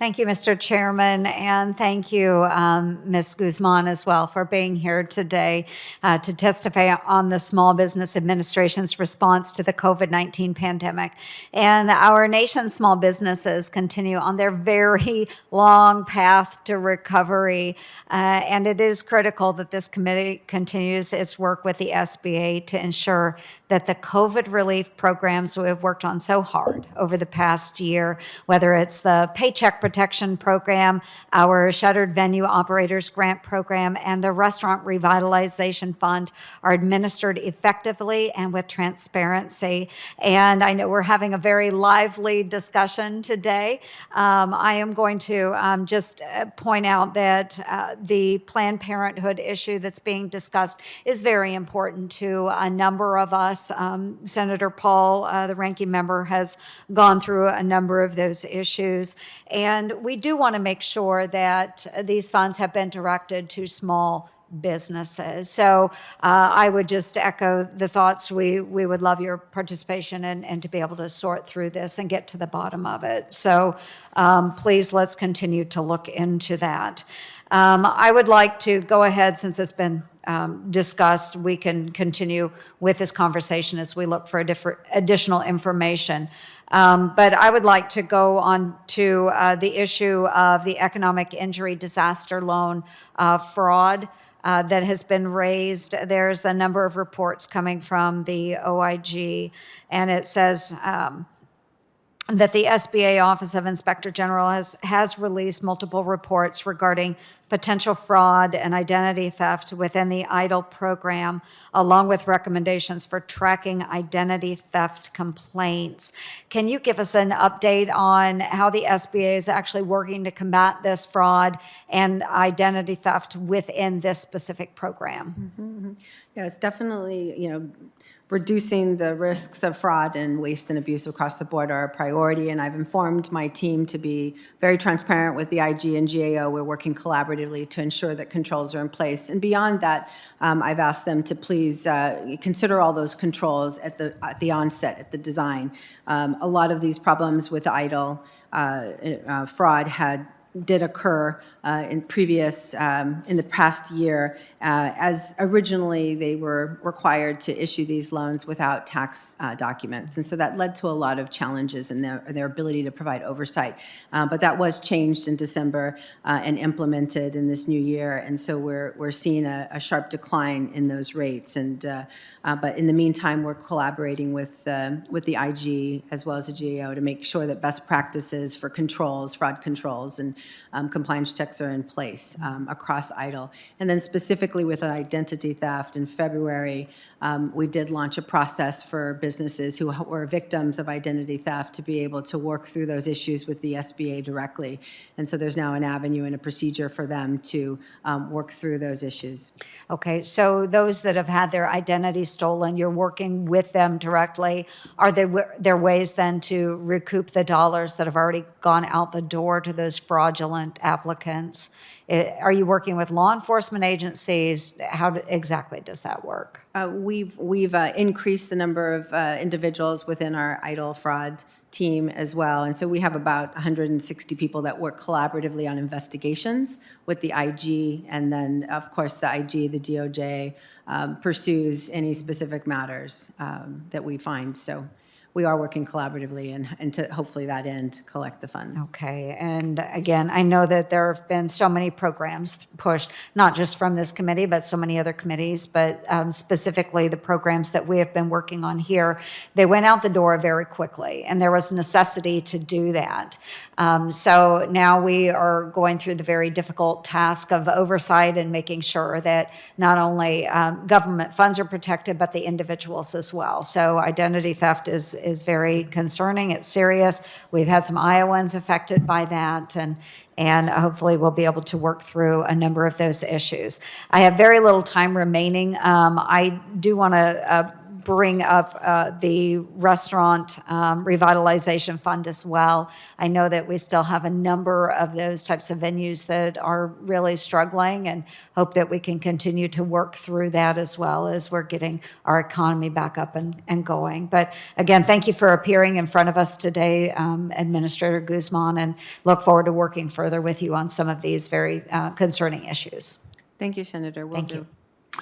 Thank you, Mr. Chairman, and thank you, Ms. Guzman, as well, for being here today to testify on the Small Business Administration's response to the COVID-19 pandemic. And our nation's small businesses continue on their very long path to recovery, and it is critical that this committee continues its work with the SBA to ensure that the COVID relief programs we have worked on so hard over the past year, whether it's the Paycheck Protection Program, our Shuttered Venue Operators Grant Program, and the Restaurant Revitalization Fund, are administered effectively and with transparency. And I know we're having a very lively discussion today. I am going to just point out that the Planned Parenthood issue that's being discussed is very important to a number of us. Senator Paul, the ranking member, has gone through a number of those issues. And we do want to make sure that these funds have been directed to small businesses. So I would just echo the thoughts. We would love your participation and to be able to sort through this and get to the bottom of it. So please, let's continue to look into that. I would like to go ahead, since it's been discussed, we can continue with this conversation as we look for additional information. But I would like to go on to the issue of the economic injury disaster loan fraud that has been raised. There's a number of reports coming from the OIG, and it says that the SBA Office of Inspector General has released multiple reports regarding potential fraud and identity theft within the EIDL program, along with recommendations for tracking identity theft complaints. Can you give us an update on how the SBA is actually working to combat this fraud and identity theft within this specific program? Mm-hmm. Yeah, it's definitely, reducing the risks of fraud and waste and abuse across the board are a priority, and I've informed my team to be very transparent with the IG and GAO. We're working collaboratively to ensure that controls are in place. And beyond that, I've asked them to please consider all those controls at the onset, at the design. A lot of these problems with EIDL fraud did occur in the past year, as originally they were required to issue these loans without tax documents. And so that led to a lot of challenges in their ability to provide oversight. But that was changed in December and implemented in this new year. And so we're seeing a sharp decline in those rates. And but in the meantime, we're collaborating with the IG as well as the GAO to make sure that best practices for controls, fraud controls, and compliance checks are in place across EIDL. And then specifically with identity theft, in February, we did launch a process for businesses who were victims of identity theft to be able to work through those issues with the SBA directly. And so there's now an avenue and a procedure for them to work through those issues. Okay, so those that have had their identity stolen, you're working with them directly. Are there ways then to recoup the dollars that have already gone out the door to those fraudulent applicants? Are you working with law enforcement agencies? How exactly does that work? We've increased the number of individuals within our EIDL fraud team as well. And so we have about 160 people that work collaboratively on investigations with the IG. And then, of course, the IG, the DOJ, pursues any specific matters that we find. So we are working collaboratively and to hopefully that end collect the funds. Okay, and again, I know that there have been so many programs pushed, not just from this committee, but so many other committees, but specifically the programs that we have been working on here, they went out the door very quickly, and there was necessity to do that. So now we are going through the very difficult task of oversight and making sure that not only government funds are protected, but the individuals as well. So identity theft is very concerning. It's serious. We've had some Iowans affected by that, and hopefully we'll be able to work through a number of those issues. I have very little time remaining. I do want to bring up the restaurant revitalization fund as well. I know that we still have a number of those types of venues that are really struggling, and hope that we can continue to work through that as well as we're getting our economy back up and going. But again, thank you for appearing in front of us today, Administrator Guzman, and look forward to working further with you on some of these very concerning issues. Thank you, Senator. Will Thank do. you.